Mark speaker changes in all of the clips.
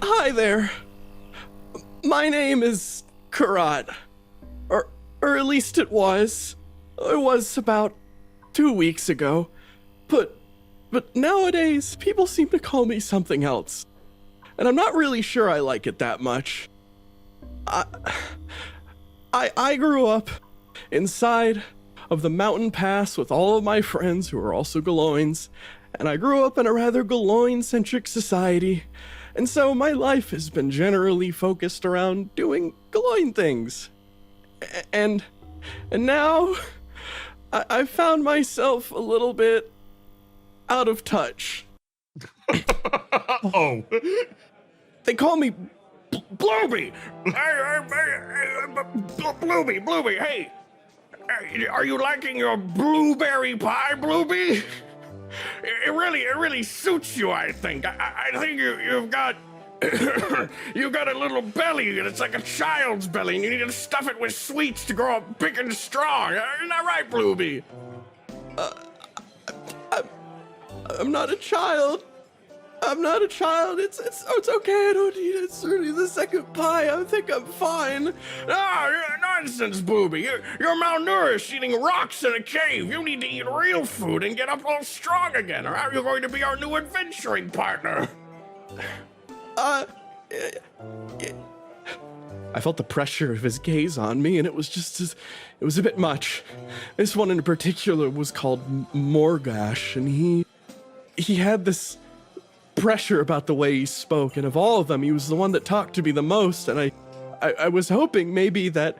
Speaker 1: Hi there. My name is Karat. Or at least it was. It was about 2 weeks ago. But nowadays, people seem to call me something else. And I'm not really sure I like it that much. I grew up inside of the mountain pass with all of my friends who are also Galoins, and I grew up in a rather Galoin-centric society, and so my life has been generally focused around doing Galoin things. And now, I found myself a little bit out of touch.
Speaker 2: Oh.
Speaker 1: They call me
Speaker 2: Blooby! Blooby, hey! Are you liking your blueberry pie, Blooby? It really suits you, I think. I think you've got... you've got a little belly, and it's like a child's belly, and you need to stuff it with sweets to grow up big and strong. Isn't that right, Blooby?
Speaker 1: I'm not a child. I'm not a child. It's okay. I don't need it. Certainly the second pie. I think I'm fine.
Speaker 2: Nonsense, Booby. You're malnourished eating rocks in a cave. You need to eat real food and get up all strong again, or how are you going to be our new adventuring partner?
Speaker 1: I felt the pressure of his gaze on me, and it was a bit much. This one in particular was called Morgash, and he had this pressure about the way he spoke, and of all of them, he was the one that talked to me the most, and I was hoping maybe that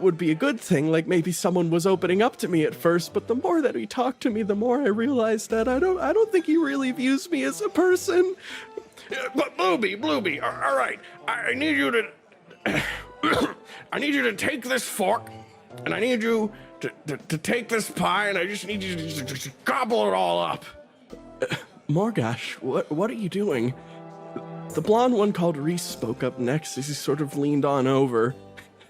Speaker 1: would be a good thing, like maybe someone was opening up to me at first, but the more that he talked to me, the more I realized that I don't think he really views me as a person.
Speaker 2: But Blooby, all right, I need you to take this fork, and I need you to take this pie, and I just need you to just gobble it all up.
Speaker 1: Morgash, what are you doing? The blonde one called Reese spoke up next as he sort of leaned on over.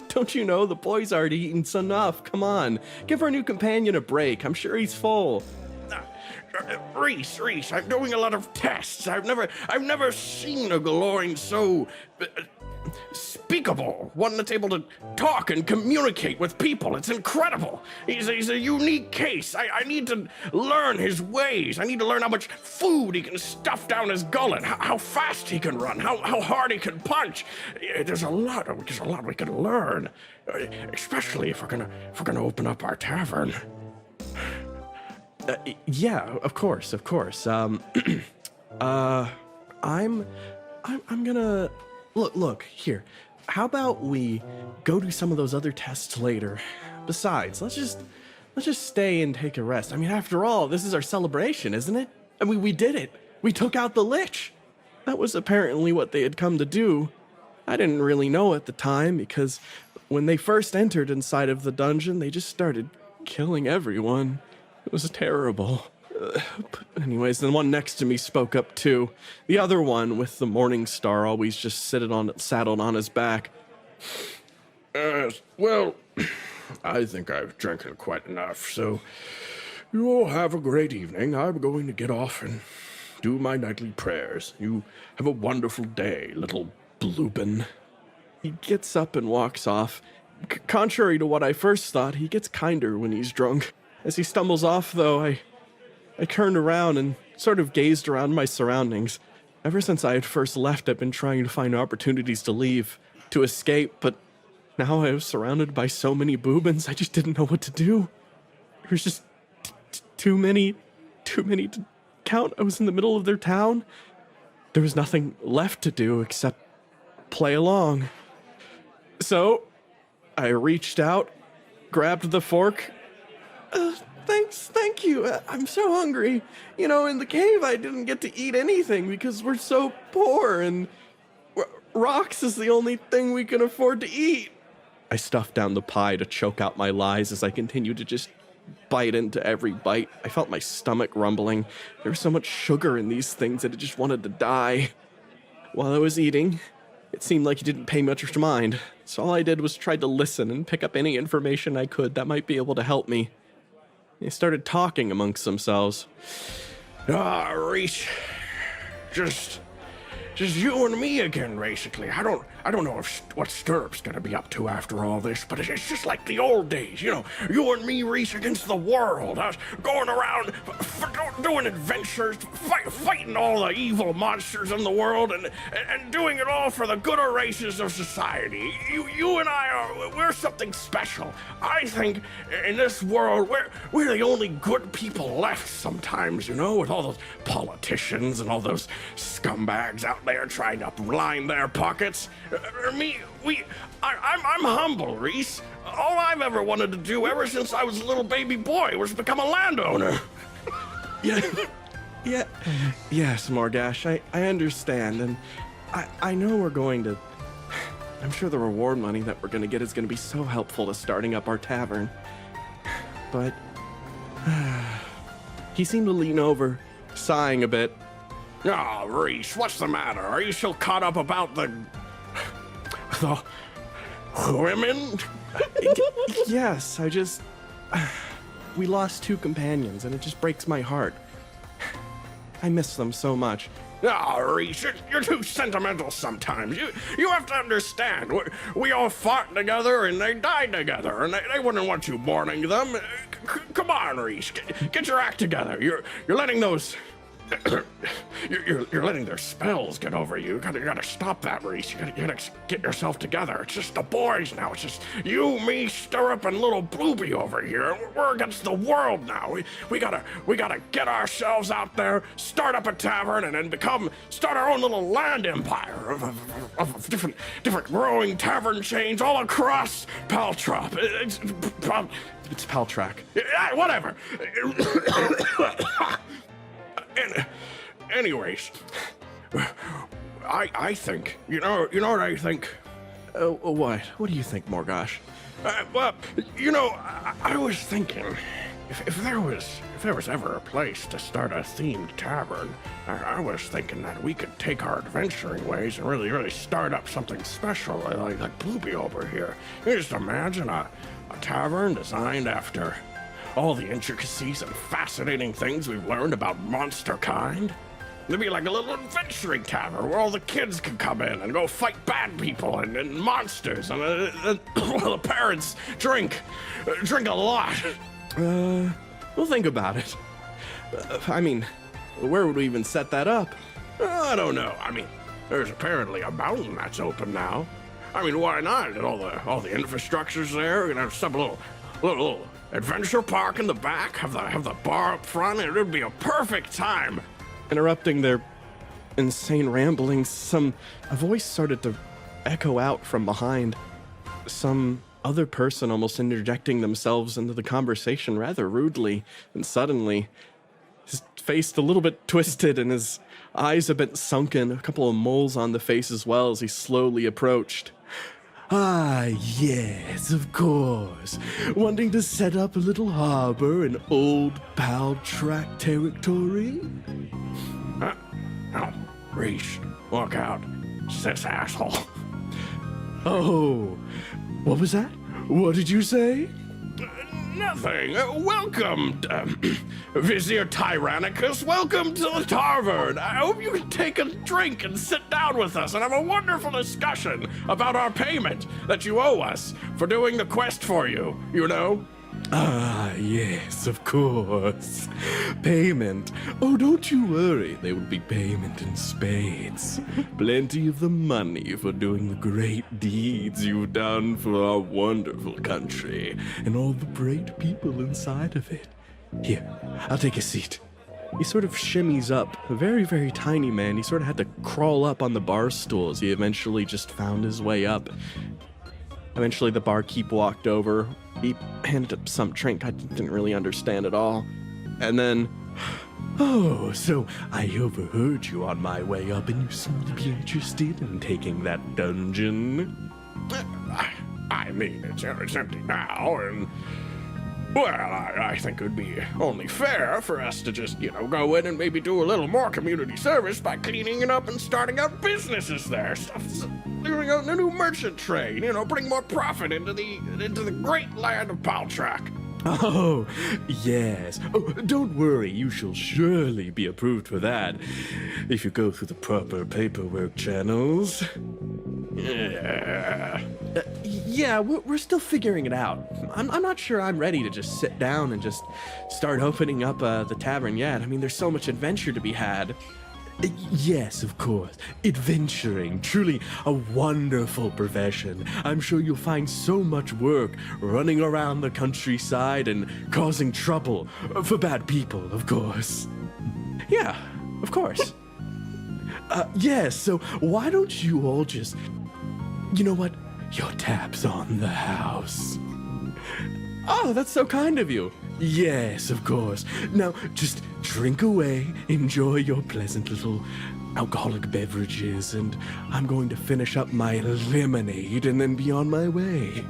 Speaker 1: Don't you know, the boy's already eaten enough, come on. Give our new companion a break, I'm sure he's full.
Speaker 2: Reese, I'm doing a lot of tests. I've never seen a Galoin so speakable, one that's able to talk and communicate with people. It's incredible. He's a unique case. I need to learn his ways. I need to learn how much food he can stuff down his gullet, how fast he can run, how hard he can punch. There's a lot we can learn, especially if we're gonna open up our tavern.
Speaker 1: Yeah, of course. I'm gonna look here. How about we go do some of those other tests later? Besides, let's just stay and take a rest. I mean, after all, this is our celebration, isn't it? I mean, we did it. We took out the Lich. That was apparently what they had come to do. I didn't really know at the time because when they first entered inside of the dungeon, they just started killing everyone. It was terrible. But anyways, the one next to me spoke up too. The other one with the Morning Star always just saddled on his back.
Speaker 2: Well, I think I've drinking quite enough, so you all have a great evening. I'm going to get off and do my nightly prayers. You have a wonderful day, little Bloopin.
Speaker 1: He gets up and walks off. Contrary to what I first thought, he gets kinder when he's drunk. As he stumbles off, though, I turned around and sort of gazed around my surroundings. Ever since I had first left, I've been trying to find opportunities to leave, to escape, but now I was surrounded by so many boobins, I just didn't know what to do. There was just too many to count. I was in the middle of their town. There was nothing left to do except play along. So, I reached out, grabbed the fork. Thank you. I'm so hungry. You know, in the cave I didn't get to eat anything because we're so poor and rocks is the only thing we can afford to eat. I stuffed down the pie to choke out my lies as I continued to just bite into every bite. I felt my stomach rumbling. There was so much sugar in these things that it just wanted to die. While I was eating, it seemed like he didn't pay much mind, so all I did was try to listen and pick up any information I could that might be able to help me. They started talking amongst themselves.
Speaker 2: Reese, just just you and me again, basically. I don't know what Stirrup's gonna be up to after all this, but it's just like the old days, you know. You and me, Reese, against the world. Us going around, doing adventures, fighting all the evil monsters in the world, and doing it all for the gooder races of society. You and I we're something special. I think in this world, we're the only good people left sometimes, you know, with all those politicians and all those scumbags out there trying to line their pockets. I'm humble, Reese. All I've ever wanted to do ever since I was a little baby boy was become a landowner.
Speaker 1: Yes, Morgash, I understand, and I know we're going to... I'm sure the reward money that we're going to get is going to be so helpful to starting up our tavern. But... he seemed to lean over, sighing a bit.
Speaker 2: Oh, Reese, what's the matter? Are you still caught up about the women?
Speaker 1: Yes, I just... we lost 2 companions, and it just breaks my heart. I miss them so much.
Speaker 2: Oh, Reese, you're too sentimental sometimes. You have to understand. We all fought together and they died together, and they wouldn't want you mourning them. Come on, Reese, get your act together. You're letting those... You're letting their spells get over you. You gotta stop that, Reese. You gotta get yourself together. It's just the boys now. It's just you, me, Stirrup, and little Blueby over here. We're against the world now. We gotta get ourselves out there, start up a tavern, and then start our own little land empire of different growing tavern chains all across Paltrop.
Speaker 1: It's Paltrack.
Speaker 2: Whatever. Anyways, I think, you know what I think?
Speaker 1: What? What do you think, Morgosh?
Speaker 2: Well, you know, I was thinking, if there was ever a place to start a themed tavern, I was thinking that we could take our adventuring ways and really start up something special, like Blueby over here. You just imagine a tavern designed after all the intricacies and fascinating things we've learned about monster kind. It'd be like a little adventuring tavern where all the kids can come in and go fight bad people and monsters, and the parents drink a lot.
Speaker 1: We'll think about it. I mean, where would we even set that up?
Speaker 2: I don't know. I mean, there's apparently a mountain that's open now. I mean, why not? And all the infrastructure's there. We're gonna have some little adventure park in the back, have the bar up front, and it'd be a perfect time.
Speaker 1: Interrupting their insane ramblings, a voice started to echo out from behind. Some other person almost interjecting themselves into the conversation rather rudely, and suddenly, his face a little bit twisted and his eyes a bit sunken, a couple of moles on the face as well as he slowly approached. Ah, yes, of course. Wanting to set up a little harbor in old Paltrack territory?
Speaker 2: Oh, Reese, look out. It's this asshole.
Speaker 1: Oh, what was that? What did you say?
Speaker 2: Nothing. Welcome, Vizier Tyrannicus. Welcome to the tavern. I hope you can take a drink and sit down with us and have a wonderful discussion about our payment that you owe us for doing the quest for you, you know?
Speaker 1: Ah, yes, of course. Payment. Oh, don't you worry. There will be payment in spades. Plenty of the money for doing the great deeds you've done for our wonderful country and all the great people inside of it. Here, I'll take a seat. He sort of shimmies up. A very, very tiny man. He sort of had to crawl up on the bar stool as he eventually just found his way up. Eventually, the barkeep walked over. He handed up some drink I didn't really understand at all. And then, oh, so I overheard you on my way up and you seem to be interested in taking that dungeon.
Speaker 2: I mean, it's empty now, and... well, I think it would be only fair for us to just, go in and maybe do a little more community service by cleaning it up and starting up businesses there. Doing a new merchant trade, bring more profit into the great land of Paltrack.
Speaker 3: Oh, yes. Oh, don't worry, you shall surely be approved for that if you go through the proper paperwork channels. Yeah, we're still figuring it out. I'm not sure I'm ready to just sit down and just start opening up the tavern yet. I mean, there's so much adventure to be had. Yes, of course. Adventuring, truly a wonderful profession. I'm sure you'll find so much work running around the countryside and causing trouble for bad people, of course.
Speaker 1: Yeah, of course.
Speaker 3: Yes, so why don't you all just... You know what? Your tap's on the house.
Speaker 1: Oh, that's so kind of you.
Speaker 3: Yes, of course. Now, just drink away, enjoy your pleasant little alcoholic beverages, and I'm going to finish up my lemonade and then be on my way.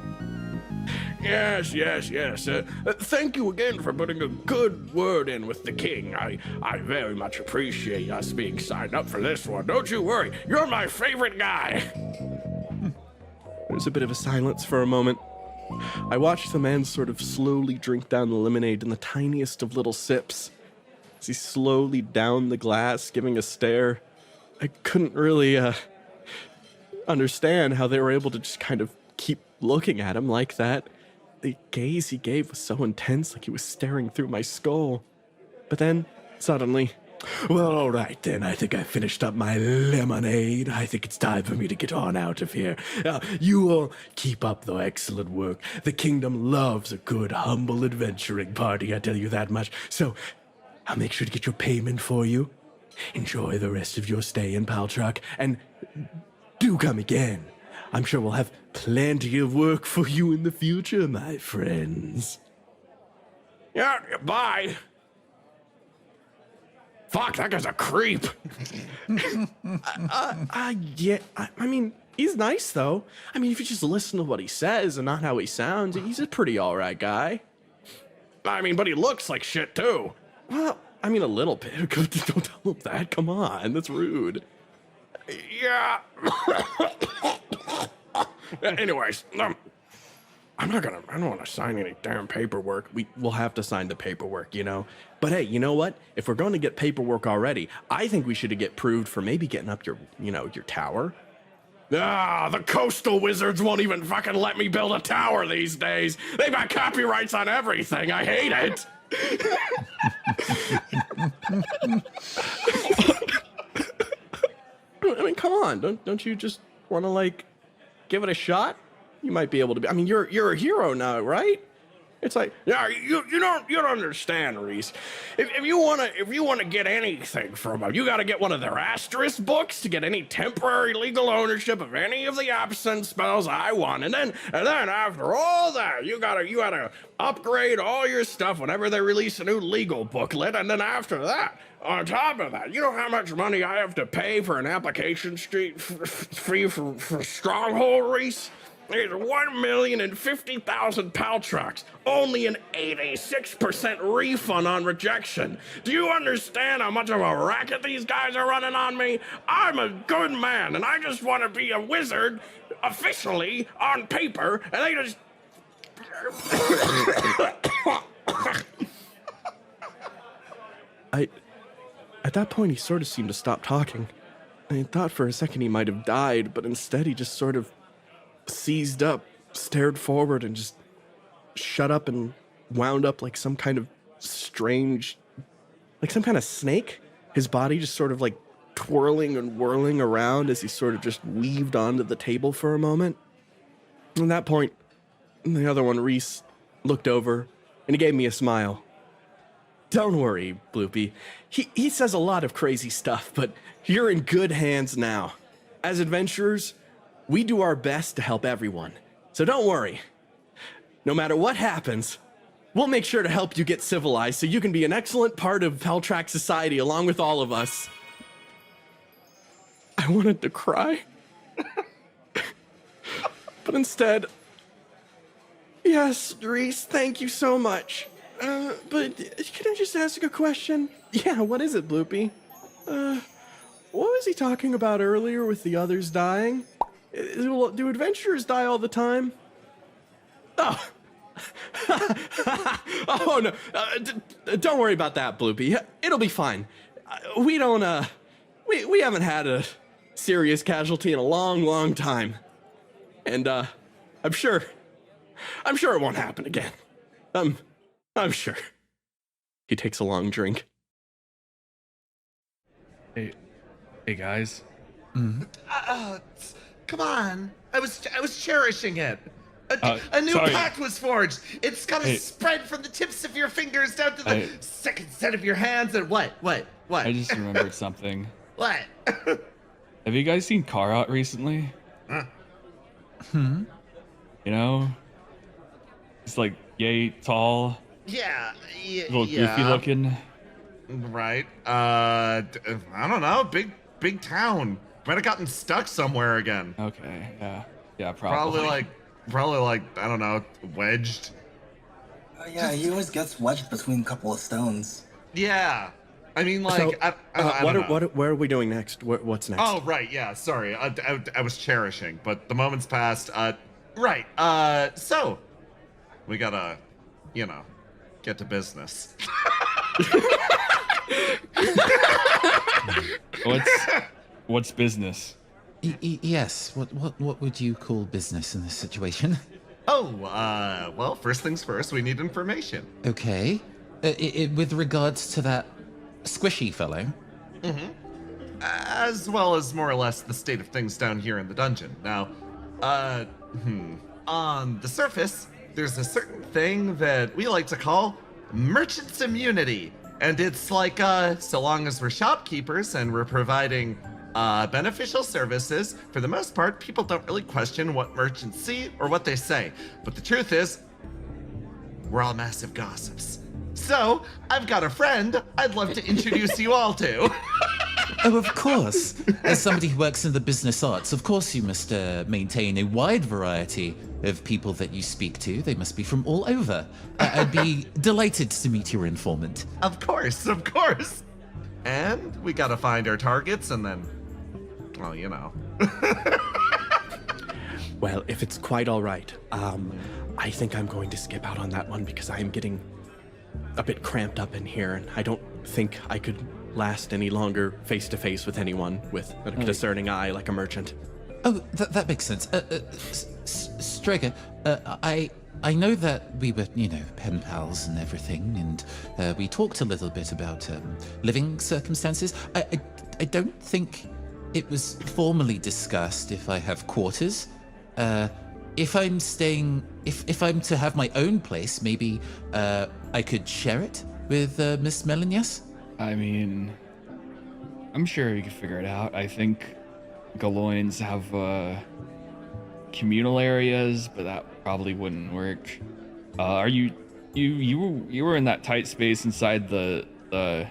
Speaker 2: Yes. Thank you again for putting a good word in with the king. I very much appreciate us being signed up for this one. Don't you worry, you're my favorite guy.
Speaker 1: There's a bit of a silence for a moment. I watched the man sort of slowly drink down the lemonade in the tiniest of little sips. As he slowly downed the glass, giving a stare. I couldn't really understand how they were able to just kind of keep looking at him like that. The gaze he gave was so intense, like he was staring through my skull. But then, suddenly...
Speaker 3: Well, all right then. I think I finished up my lemonade. I think it's time for me to get on out of here. You all keep up the excellent work. The kingdom loves a good, humble adventuring party, I tell you that much. So, I'll make sure to get your payment for you. Enjoy the rest of your stay in Paltrak, and do come again. I'm sure we'll have plenty of work for you in the future, my friends.
Speaker 2: Yeah, bye. Fuck, that guy's a creep.
Speaker 1: Yeah, I mean, he's nice, though. I mean, if you just listen to what he says and not how he sounds, he's a pretty alright guy.
Speaker 2: I mean, but he looks like shit, too.
Speaker 1: Well, I mean, a little bit. Don't tell him that. Come on, that's rude.
Speaker 2: Yeah. Anyways, I don't want to sign any damn paperwork.
Speaker 1: We'll have to sign the paperwork, you know. But hey, you know what? If we're going to get paperwork already, I think we should get proved for maybe getting up your tower.
Speaker 2: The coastal wizards won't even fucking let me build a tower these days. They've got copyrights on everything. I hate it.
Speaker 1: I mean, come on. Don't you just want to, like, give it a shot? You might be able to be. I mean, you're a hero now, right? It's like,
Speaker 2: yeah, you don't understand, Reese. If you wanna get anything from them, you gotta get one of their asterisk books to get any temporary legal ownership of any of the absent spells I want, and then after all that, you gotta upgrade all your stuff whenever they release a new legal booklet, and then after that, on top of that, you know how much money I have to pay for an application fee for Stronghold, Reese? There's 1,050,000 Paltroks, only an 86% refund on rejection. Do you understand how much of a racket these guys are running on me? I'm a good man, and I just want to be a wizard, officially, on paper, and they just...
Speaker 1: At that point, he sort of seemed to stop talking. I thought for a second he might have died, but instead he just sort of seized up, stared forward, and just shut up and wound up like some kind of strange, like some kind of snake. His body just sort of like twirling and whirling around as he sort of just weaved onto the table for a moment. At that point, the other one, Reese, looked over and he gave me a smile. Don't worry, Bloopy. He says a lot of crazy stuff, but you're in good hands now. As adventurers, we do our best to help everyone, so don't worry. No matter what happens, we'll make sure to help you get civilized so you can be an excellent part of Paltrak society along with all of us. I wanted to cry. But instead... Yes, Reese, thank you so much. But can I just ask a question? Yeah, what is it, Bloopy? What was he talking about earlier with the others dying? Do adventurers die all the time? Oh, Oh no! Don't worry about that, Bloopy. It'll be fine. We don't. We haven't had a serious casualty in a long time, and I'm sure it won't happen again. I'm sure. He takes a long drink.
Speaker 4: Hey guys.
Speaker 5: Come on. I was cherishing it. A new
Speaker 4: sorry.
Speaker 5: pact was forged. It's gonna spread from the tips of your fingers down to the second set of your hands. And what?
Speaker 4: I just remembered something.
Speaker 5: What?
Speaker 4: Have you guys seen Karat recently? You know? He's like yay tall,
Speaker 5: Yeah.
Speaker 4: little goofy looking.
Speaker 5: Right. I don't know. Big town. Might have gotten stuck somewhere again.
Speaker 4: Okay, yeah, probably.
Speaker 5: Probably like I don't know, wedged.
Speaker 6: Yeah, he always gets wedged between a couple of stones.
Speaker 5: Yeah. I mean, like,
Speaker 1: So,
Speaker 5: I don't know.
Speaker 1: where are we doing next? What's next?
Speaker 5: Oh, right, yeah, sorry. I was cherishing, but the moment's passed. Right, so, we gotta, get to business.
Speaker 4: What's business?
Speaker 7: Yes. What would you call business in this situation?
Speaker 5: Oh, well, first things first, we need information.
Speaker 7: Okay. With regards to that squishy fellow.
Speaker 5: As well as more or less the state of things down here in the dungeon. Now, on the surface, there's a certain thing that we like to call merchant's immunity. And it's like, so long as we're shopkeepers and we're providing beneficial services, for the most part, people don't really question what merchants see or what they say. But the truth is, we're all massive gossips. So, I've got a friend I'd love to introduce you all to.
Speaker 7: Oh, of course. As somebody who works in the business arts, of course you must maintain a wide variety of people that you speak to. They must be from all over. I'd be delighted to meet your informant.
Speaker 5: Of course. And we gotta find our targets and then, well,
Speaker 1: Well, if it's quite all right, I think I'm going to skip out on that one because I am getting a bit cramped up in here, and I don't think I could last any longer face to face with anyone with a discerning eye like a merchant.
Speaker 7: Oh, that makes sense. Striker, I know that we were, pen pals and everything, and we talked a little bit about living circumstances. I don't think it was formally discussed if I have quarters. If I'm staying, if I'm to have my own place, maybe I could share it with Miss Melanius?
Speaker 4: I mean, I'm sure you could figure it out. I think Galoins have communal areas, but that probably wouldn't work. Are you were in that tight space inside the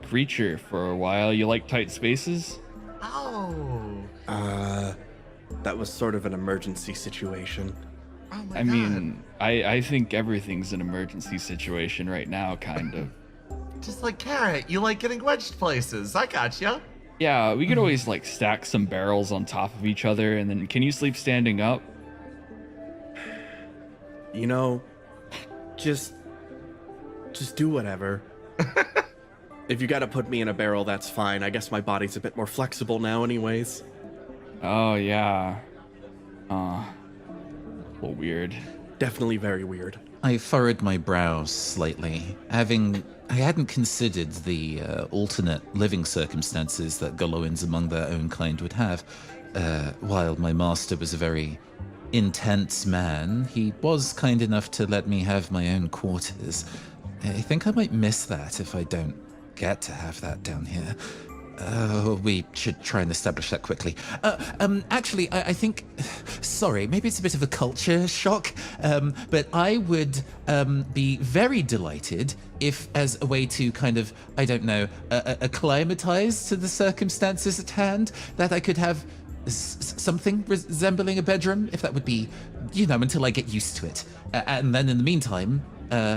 Speaker 4: creature for a while. You like tight spaces?
Speaker 5: Oh.
Speaker 1: That was sort of an emergency situation.
Speaker 5: Oh my
Speaker 4: I
Speaker 5: God.
Speaker 4: mean, I think everything's an emergency situation right now, kind of.
Speaker 5: Just like Carrot, you like getting wedged places. I gotcha.
Speaker 4: Yeah, we could always like stack some barrels on top of each other, and then can you sleep standing up?
Speaker 1: Just do whatever. If you gotta put me in a barrel, that's fine. I guess my body's a bit more flexible now anyways.
Speaker 4: Oh yeah. A little weird.
Speaker 1: Definitely very weird.
Speaker 7: I furrowed my brows slightly, I hadn't considered the alternate living circumstances that Galoins among their own kind would have. While my master was a very intense man, he was kind enough to let me have my own quarters. I think I might miss that if I don't get to have that down here. We should try and establish that quickly. Actually, I think... Sorry, maybe it's a bit of a culture shock, but I would be very delighted if, as a way to kind of, I don't know, acclimatize to the circumstances at hand, that I could have something resembling a bedroom, if that would be, until I get used to it. And then in the meantime...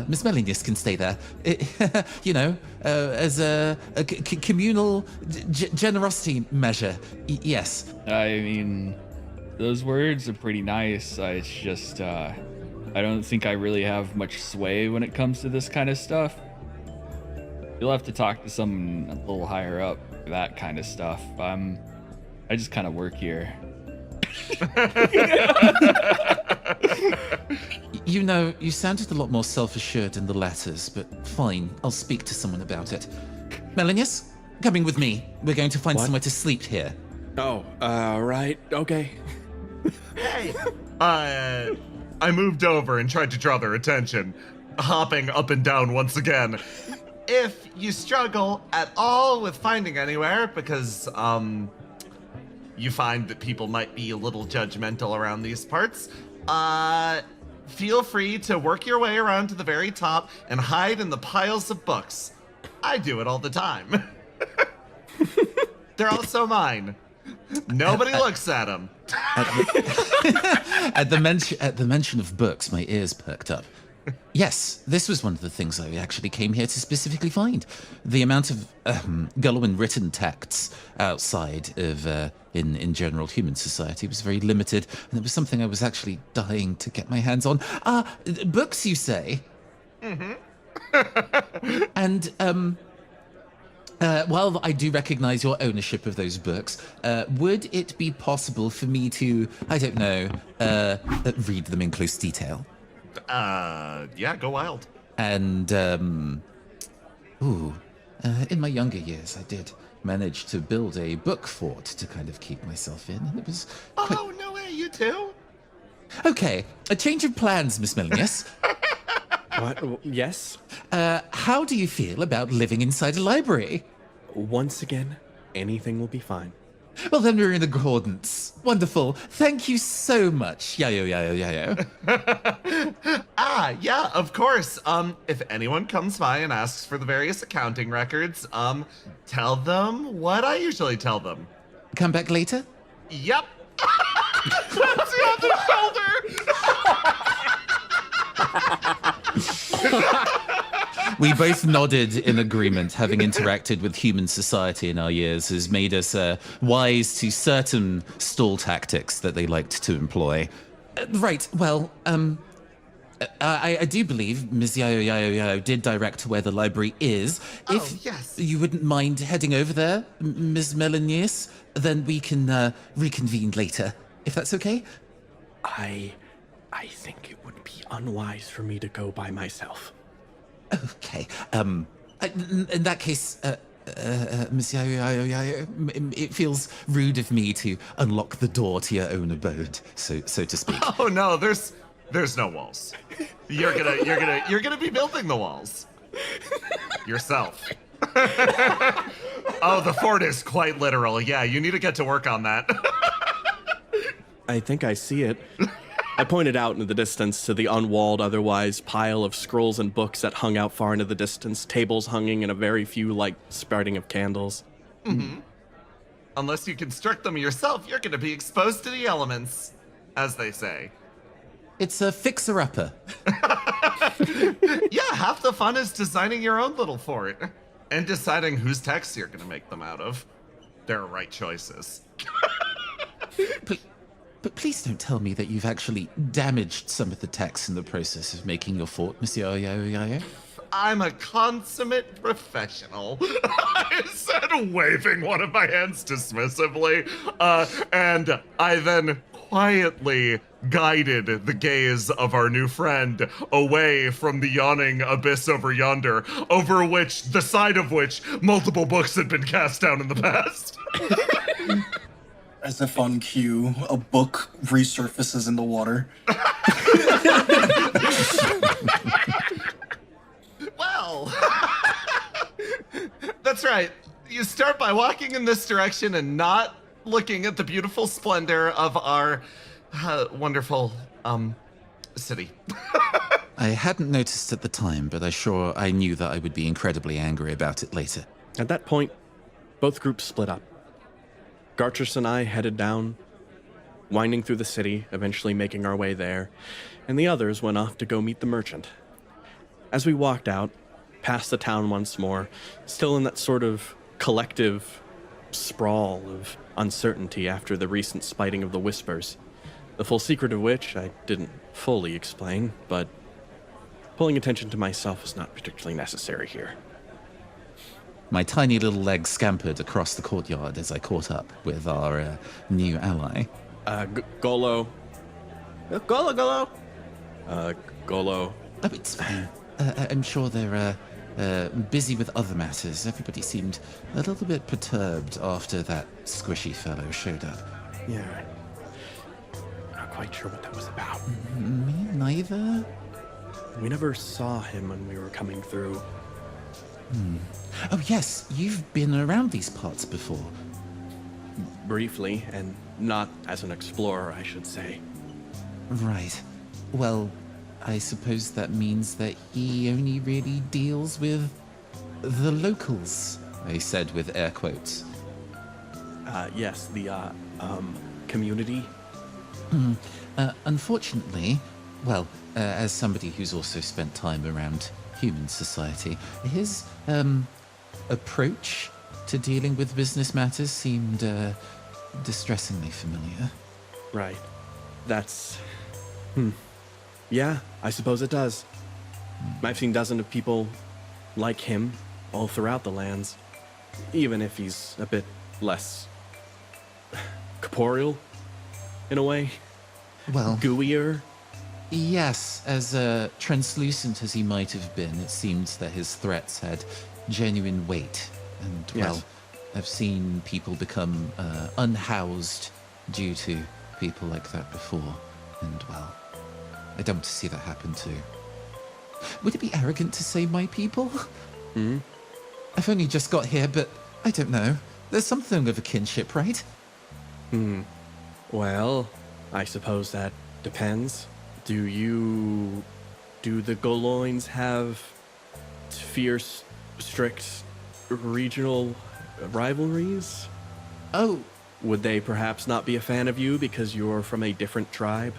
Speaker 7: Miss Melanius can stay there, as a communal generosity measure. Yes.
Speaker 4: I mean, those words are pretty nice. It's just, I don't think I really have much sway when it comes to this kind of stuff. You'll have to talk to someone a little higher up for that kind of stuff. I just kind of work here.
Speaker 7: You know, you sounded a lot more self-assured in the letters, but fine, I'll speak to someone about it. Melanius, coming with me. We're going to find somewhere to sleep here.
Speaker 1: Oh, right, okay.
Speaker 5: Hey, I moved over and tried to draw their attention, hopping up and down once again. If you struggle at all with finding anywhere, because, you find that people might be a little judgmental around these parts, feel free to work your way around to the very top and hide in the piles of books. I do it all the time. They're also mine. Nobody looks at them.
Speaker 7: At the mention of books, my ears perked up. Yes, this was one of the things I actually came here to specifically find. The amount of Gullowan written texts outside of in general human society was very limited, and it was something I was actually dying to get my hands on. Books, you say? Mm-hmm. And while I do recognize your ownership of those books, would it be possible for me to, I don't know, read them in close detail?
Speaker 5: Yeah, go wild.
Speaker 7: And, in my younger years, I did manage to build a book fort to kind of keep myself in, and it was quite...
Speaker 5: Oh, no way, you too?
Speaker 7: Okay, a change of plans, Miss Melanius.
Speaker 1: What? Yes?
Speaker 7: How do you feel about living inside a library?
Speaker 1: Once again, anything will be fine.
Speaker 7: Well, then we're in accordance. Wonderful. Thank you so much, Yayo.
Speaker 5: Yeah, of course. If anyone comes by and asks for the various accounting records, tell them what I usually tell them.
Speaker 7: Come back later?
Speaker 5: Yep. That's on the shoulder.
Speaker 7: We both nodded in agreement. Having interacted with human society in our years has made us wise to certain stall tactics that they liked to employ. Right, well, I do believe Ms. Yayo did direct to where the library is. If
Speaker 5: yes.
Speaker 7: you wouldn't mind heading over there, Ms. Melanius, then we can reconvene later, if that's okay.
Speaker 1: I think it would be unwise for me to go by myself.
Speaker 7: Okay. In that case, Miss Yayo, it feels rude of me to unlock the door to your own abode, so to speak.
Speaker 5: Oh no, there's no walls. You're gonna be building the walls yourself. Oh, the fort is quite literal. Yeah, you need to get to work on that.
Speaker 1: I think I see it. I pointed out into the distance to the unwalled, otherwise pile of scrolls and books that hung out far into the distance, tables hanging, and a very few light spouting of candles.
Speaker 5: Mm-hmm. Unless you construct them yourself, you're going to be exposed to the elements, as they say.
Speaker 7: It's a fixer-upper.
Speaker 5: Yeah, half the fun is designing your own little fort and deciding whose texts you're going to make them out of. There are right choices.
Speaker 7: But please don't tell me that you've actually damaged some of the text in the process of making your fort, Monsieur Yayo.
Speaker 5: I'm a consummate professional, I said, waving one of my hands dismissively, and I then quietly guided the gaze of our new friend away from the yawning abyss over yonder, over which, the side of which, multiple books had been cast down in the past.
Speaker 6: As if on cue, a book resurfaces in the water.
Speaker 5: Well, that's right. You start by walking in this direction and not looking at the beautiful splendor of our wonderful city.
Speaker 7: I hadn't noticed at the time, but I knew that I would be incredibly angry about it later.
Speaker 1: At that point, both groups split up. Gartrus and I headed down, winding through the city, eventually making our way there, and the others went off to go meet the merchant. As we walked out, past the town once more, still in that sort of collective sprawl of uncertainty after the recent spiting of the Whispers, The full secret of which I didn't fully explain, but pulling attention to myself is not particularly necessary here.
Speaker 7: My tiny little legs scampered across the courtyard as I caught up with our new ally.
Speaker 1: Golo. Golo. Golo.
Speaker 7: Oh, it's fine. I'm sure they're busy with other matters. Everybody seemed a little bit perturbed after that squishy fellow showed up.
Speaker 1: Yeah. Not quite sure what that was about.
Speaker 7: Me neither.
Speaker 1: We never saw him when we were coming through.
Speaker 7: Oh yes, you've been around these parts before.
Speaker 1: Briefly, and not as an explorer, I should say.
Speaker 7: Right. Well, I suppose that means that he only really deals with the locals, I said with air quotes.
Speaker 1: Yes, the, community.
Speaker 7: Unfortunately, well, as somebody who's also spent time around human society, his approach to dealing with business matters seemed distressingly familiar.
Speaker 1: Right. That's... Yeah, I suppose it does. I've seen dozens of people like him all throughout the lands, even if he's a bit less corporeal, in a way.
Speaker 7: Well,
Speaker 1: Gooier.
Speaker 7: yes, as translucent as he might have been, it seemed that his threats had genuine weight. And, well,
Speaker 1: Yes.
Speaker 7: I've seen people become unhoused due to people like that before. And, well, I don't want to see that happen too. Would it be arrogant to say my people? I've only just got here, but I don't know. There's something of a kinship, right?
Speaker 1: Well, I suppose that depends. Do the Goloins have fierce, strict regional rivalries?
Speaker 7: Oh,
Speaker 1: Would they perhaps not be a fan of you because you're from a different tribe?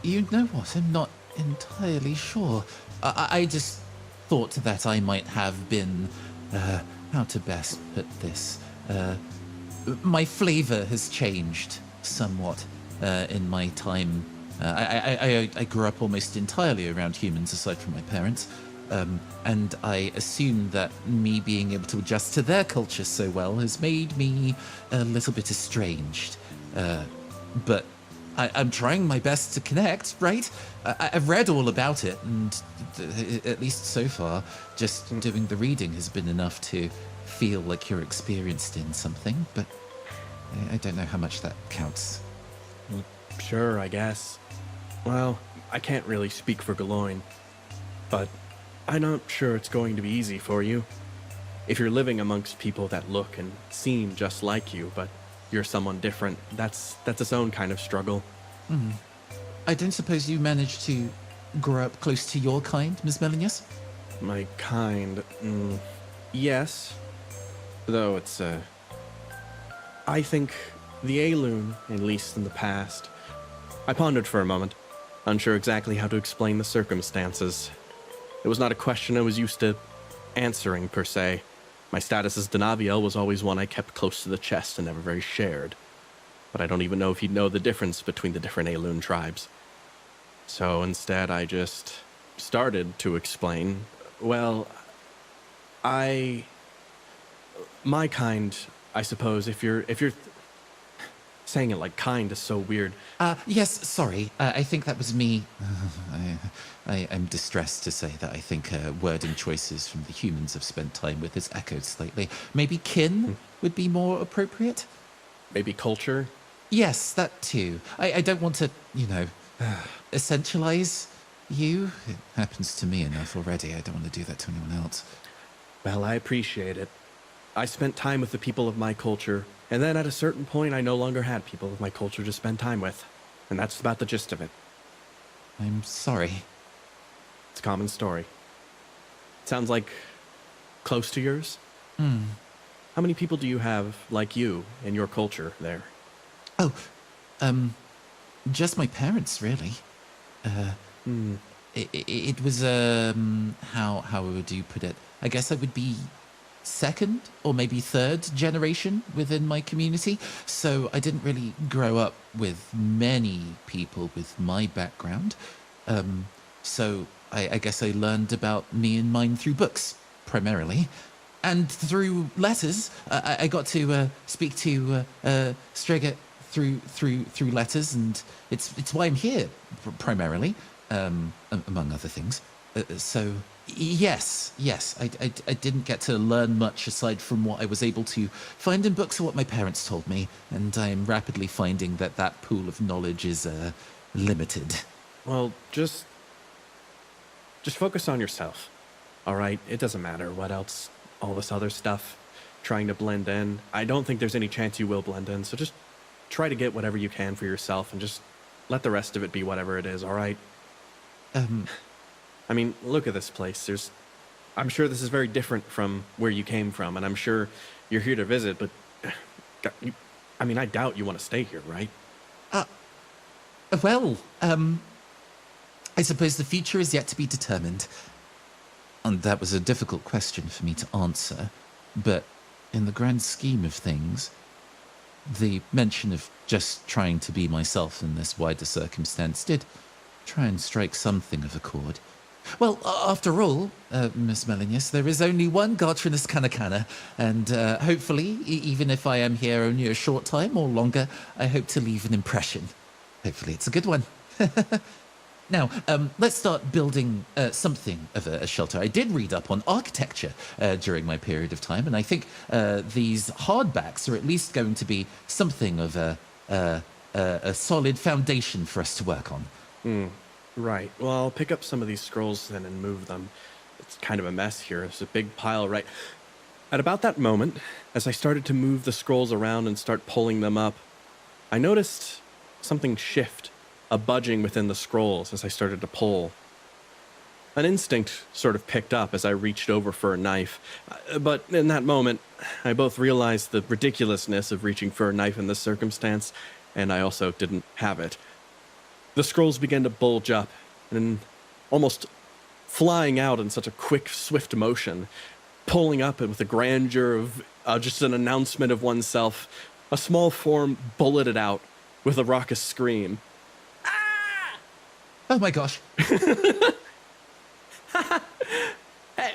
Speaker 7: you know what? I'm not entirely sure. I just thought that I might have been, how to best put this? My flavor has changed somewhat in my time. I grew up almost entirely around humans aside from my parents. And I assume that me being able to adjust to their culture so well has made me a little bit estranged. But I'm trying my best to connect, right? I've read all about it, and at least so far, just doing the reading has been enough to feel like you're experienced in something, but I don't know how much that counts.
Speaker 1: Sure, I guess. Well, I can't really speak for Galoin, but I'm not sure it's going to be easy for you. If you're living amongst people that look and seem just like you, but you're someone different, that's its own kind of struggle.
Speaker 7: I don't suppose you managed to grow up close to your kind, Ms. Melanius?
Speaker 1: My kind, yes. Though it's, I think the Aloon, at least in the past. I pondered for a moment, unsure exactly how to explain the circumstances. It was not a question I was used to answering, per se. My status as Denaviel was always one I kept close to the chest and never very shared. But I don't even know if he'd know the difference between the different Aloon tribes. So instead, I just started to explain. Well, my kind, I suppose, if you're saying it like kind is so weird.
Speaker 7: Yes, sorry. I think that was me. I'm distressed to say that I think wording choices from the humans I've spent time with has echoed slightly. Maybe kin would be more appropriate?
Speaker 1: Maybe culture?
Speaker 7: Yes, that too. I don't want to, essentialize you. It happens to me enough already. I don't want to do that to anyone else.
Speaker 1: Well, I appreciate it. I spent time with the people of my culture, and then at a certain point I no longer had people of my culture to spend time with. And that's about the gist of it.
Speaker 7: I'm sorry.
Speaker 1: It's a common story. Sounds like close to yours? How many people do you have like you in your culture there?
Speaker 7: Oh, just my parents, really. It was, how would you put it? I guess I would be second or maybe third generation within my community, so I didn't really grow up with many people with my background. So I guess I learned about me and mine through books, primarily. And through letters, I got to speak to Striga through letters, and it's why I'm here, primarily, among other things. So yes, I didn't get to learn much aside from what I was able to find in books or what my parents told me, and I am rapidly finding that pool of knowledge is limited.
Speaker 1: Well, just focus on yourself, all right? It doesn't matter what else, all this other stuff, trying to blend in. I don't think there's any chance you will blend in, so just try to get whatever you can for yourself and just let the rest of it be whatever it is, all right? I mean, look at this place. I'm sure this is very different from where you came from, and I'm sure you're here to visit, but I doubt you want to stay here, right?
Speaker 7: Well, I suppose the future is yet to be determined. And that was a difficult question for me to answer, but in the grand scheme of things, the mention of just trying to be myself in this wider circumstance did try and strike something of a chord. Well, after all, Miss Melanius, there is only one Gartrinus Kanakana, and hopefully, even if I am here only a short time or longer, I hope to leave an impression. Hopefully it's a good one. Now, let's start building something of a shelter. I did read up on architecture during my period of time, and I think these hardbacks are at least going to be something of a solid foundation for us to work on.
Speaker 1: Right. Well, I'll pick up some of these scrolls then and move them. It's kind of a mess here. It's a big pile, right? At about that moment, as I started to move the scrolls around and start pulling them up, I noticed something shift, a budging within the scrolls as I started to pull. An instinct sort of picked up as I reached over for a knife. But in that moment, I both realized the ridiculousness of reaching for a knife in this circumstance, and I also didn't have it. The scrolls began to bulge up, and almost flying out in such a quick, swift motion, pulling up with the grandeur of just an announcement of oneself, a small form bulleted out with a raucous scream.
Speaker 7: Oh my gosh.
Speaker 1: Hey,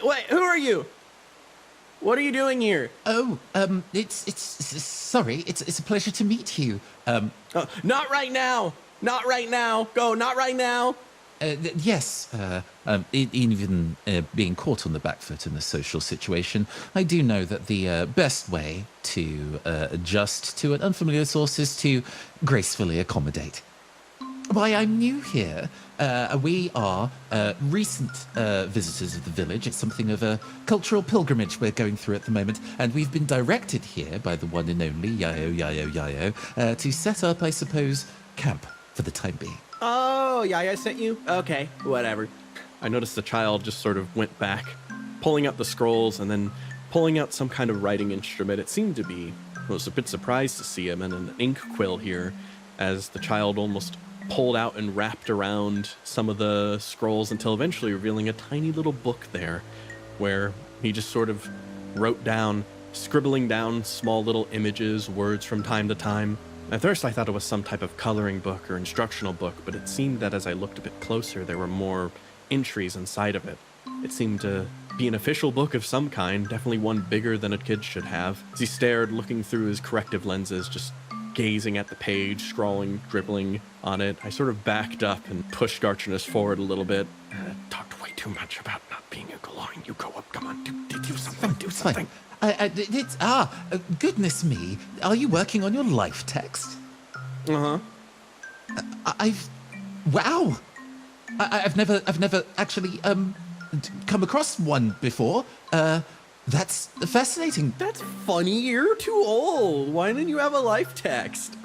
Speaker 1: wait, who are you? What are you doing here?
Speaker 7: Oh, sorry, it's a pleasure to meet you.
Speaker 1: Not right now! Not right now! Go, not right now!
Speaker 7: Yes, even being caught on the back foot in this social situation, I do know that the best way to adjust to an unfamiliar source is to gracefully accommodate. Why, I'm new here. We are recent visitors of the village. It's something of a cultural pilgrimage we're going through at the moment, and we've been directed here by the one and only Yayo, to set up, I suppose, camp for the time being.
Speaker 1: Oh, Yaya sent you? Okay, whatever. I noticed the child just sort of went back, pulling out the scrolls and then pulling out some kind of writing instrument. It seemed to be, I was a bit surprised to see him, and an ink quill here, as the child almost pulled out and wrapped around some of the scrolls until eventually revealing a tiny little book there, where he just sort of wrote down, scribbling down small little images, words from time to time. At first I thought it was some type of coloring book or instructional book, but it seemed that as I looked a bit closer, there were more entries inside of it. It seemed to be an official book of some kind, definitely one bigger than a kid should have. As he stared, looking through his corrective lenses, just gazing at the page, scrawling, dribbling on it, I sort of backed up and pushed Gartrinus forward a little bit.
Speaker 2: Talked way too much about not being a glowing. You go up, come on, do something, do something.
Speaker 7: Goodness me, are you working on your life text?
Speaker 1: Uh-huh.
Speaker 7: Wow! I've never actually, come across one before. That's fascinating.
Speaker 1: That's funny, you're too old. Why didn't you have a life text?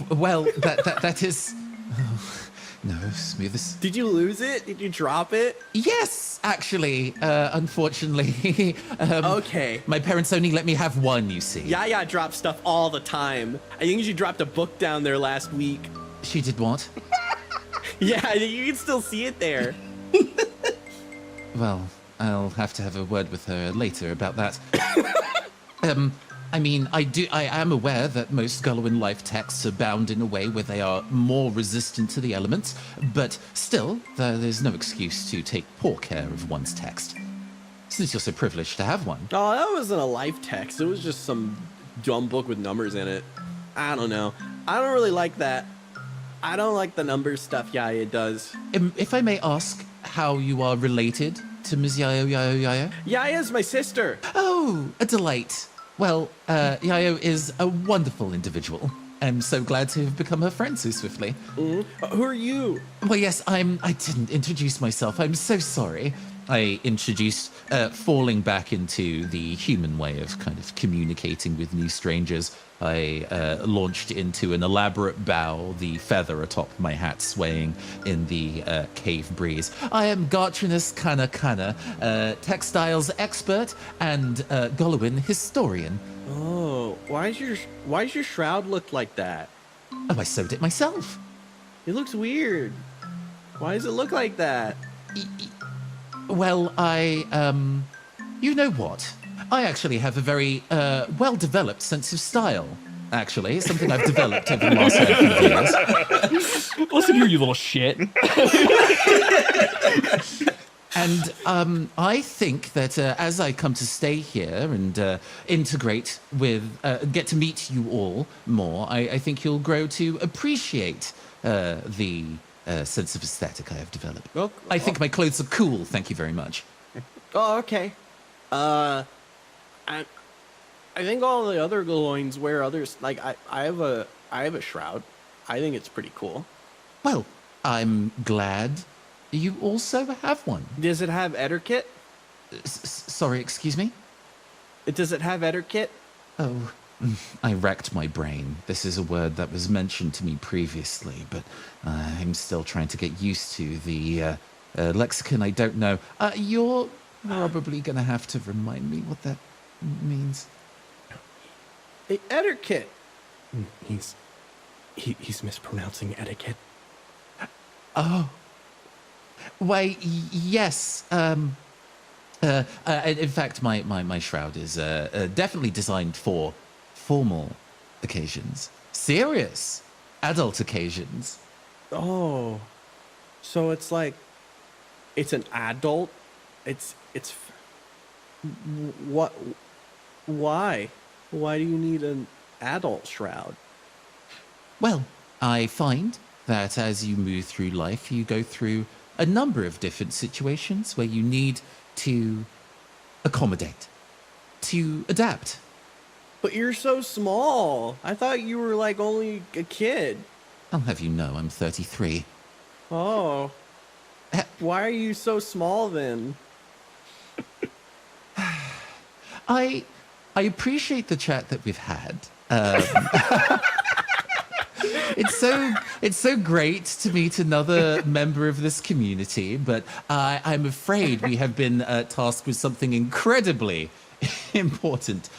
Speaker 7: Well, that is... Oh, no, smoothest.
Speaker 1: Did you lose it? Did you drop it?
Speaker 7: Yes, actually, unfortunately.
Speaker 1: Okay.
Speaker 7: My parents only let me have one, you see.
Speaker 1: Yaya drops stuff all the time. I think she dropped a book down there last week.
Speaker 7: She did what?
Speaker 1: Yeah, you can still see it there.
Speaker 7: Well, I'll have to have a word with her later about that. I mean, I am aware that most Gullowan life texts are bound in a way where they are more resistant to the elements, but still, there's no excuse to take poor care of one's text. Since you're so privileged to have one.
Speaker 1: Oh, that wasn't a life text. It was just some dumb book with numbers in it. I don't know. I don't really like that. I don't like the numbers stuff Yaya does.
Speaker 7: If I may ask how you are related to Ms. Yayo?
Speaker 1: Yaya's my sister.
Speaker 7: Oh, a delight. Well, Yayo is a wonderful individual. I'm so glad to have become her friend so swiftly.
Speaker 1: Who are you?
Speaker 7: Well, yes, I didn't introduce myself. I'm so sorry. I introduced falling back into the human way of kind of communicating with new strangers. I launched into an elaborate bow, the feather atop my hat swaying in the cave breeze. I am Gartrinus Kana, textiles expert and Gullowan historian.
Speaker 1: Oh, why's your shroud look like that?
Speaker 7: Oh, I sewed it myself.
Speaker 1: It looks weird. Why does it look like that?
Speaker 7: Well, you know what? I actually have a very well-developed sense of style. Actually, it's something I've developed over the last few years.
Speaker 4: Listen here, you little shit.
Speaker 7: And I think that as I come to stay here and integrate with, get to meet you all more, I think you'll grow to appreciate the sense of aesthetic I have developed. I think my clothes are cool, thank you very much.
Speaker 1: Oh, okay. I think all the other Galoins wear others. Like I have a shroud. I think it's pretty cool.
Speaker 7: Well, I'm glad you also have one.
Speaker 1: Does it have etiquette?
Speaker 7: Sorry, excuse me?
Speaker 1: Does it have etiquette?
Speaker 7: Oh, I racked my brain. This is a word that was mentioned to me previously, but I'm still trying to get used to the lexicon. I don't know. You're probably going to have to remind me what that means.
Speaker 1: Etiquette.
Speaker 3: He's mispronouncing etiquette.
Speaker 7: Oh. Why, yes. In fact, my shroud is definitely designed for formal occasions. Serious adult occasions.
Speaker 1: Oh. So it's like it's an adult. It's what? Why? Why do you need an adult shroud?
Speaker 7: Well, I find that as you move through life, you go through a number of different situations where you need to accommodate, to adapt.
Speaker 1: But you're so small. I thought you were like only a kid.
Speaker 7: I'll have you know I'm 33.
Speaker 1: Oh. Why are you so small then?
Speaker 7: I appreciate the chat that we've had. It's so great to meet another member of this community, but I'm afraid we have been tasked with something incredibly important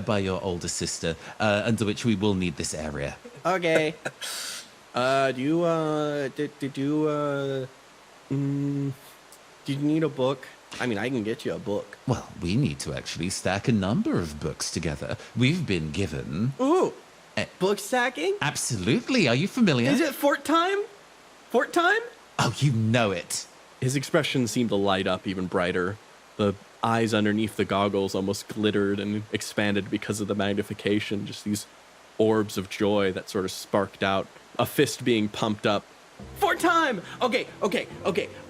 Speaker 7: by your older sister, under which we will need this area.
Speaker 1: Okay. Did you need a book? I mean, I can get you a book.
Speaker 7: Well, we need to actually stack a number of books together. We've been given...
Speaker 1: Ooh, book stacking?
Speaker 7: Absolutely. Are you familiar?
Speaker 1: Is it fort time? Fort time?
Speaker 7: Oh, you know it.
Speaker 1: His expression seemed to light up even brighter. The eyes underneath the goggles almost glittered and expanded because of the magnification. Just these orbs of joy that sort of sparked out. A fist being pumped up. Fort time! Okay.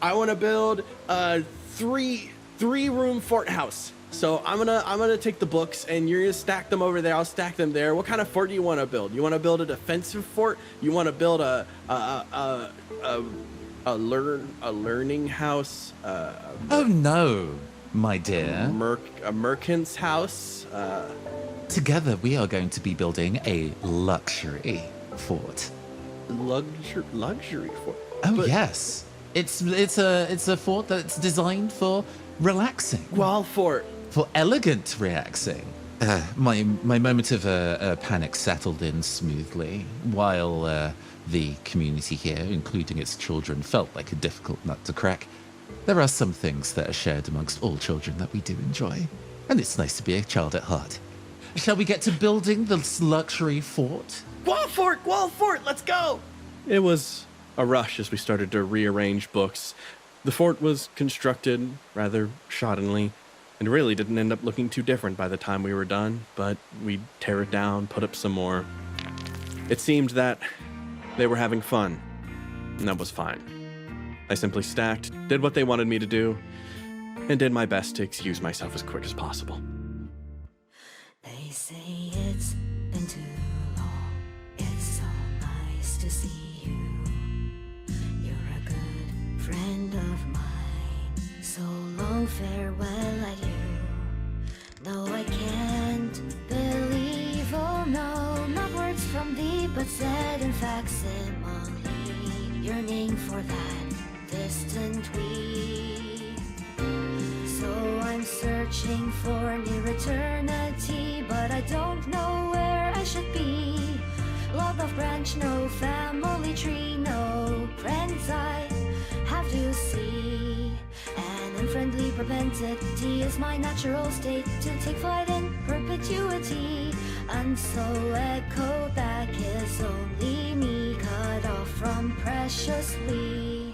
Speaker 1: I want to build a three-room fort house. So I'm gonna take the books and you're gonna stack them over there. I'll stack them there. What kind of fort do you want to build? You want to build a defensive fort? You want to build a learning house?
Speaker 7: Oh no, my dear.
Speaker 1: A merchant's house?
Speaker 7: Together we are going to be building a luxury fort.
Speaker 1: Luxury fort?
Speaker 7: Oh yes. It's a fort that's designed for relaxing.
Speaker 1: Well, fort.
Speaker 7: For elegant relaxing. My moment of panic settled in smoothly, while the community here, including its children, felt like a difficult nut to crack. There are some things that are shared amongst all children that we do enjoy, and it's nice to be a child at heart. Shall we get to building this luxury fort?
Speaker 1: Wall fort, let's go! It was a rush as we started to rearrange books. The fort was constructed rather shoddily, and really didn't end up looking too different by the time we were done, but we'd tear it down, put up some more. It seemed that they were having fun, and that was fine. I simply stacked, did what they wanted me to do, and did my best to excuse myself as quick as possible.
Speaker 8: They say it's been too long. It's so nice to see you. You're a good friend of mine. So long farewell, adieu. No, I can't believe, oh no, not words from thee, but said in facsimile, yearning for that distant we. So I'm searching for near eternity, but I don't know where I should be. Love of branch, no family tree, no friends I have to see. An unfriendly propensity is my natural state to take flight in perpetuity. And so echo back is only me, cut off from precious we.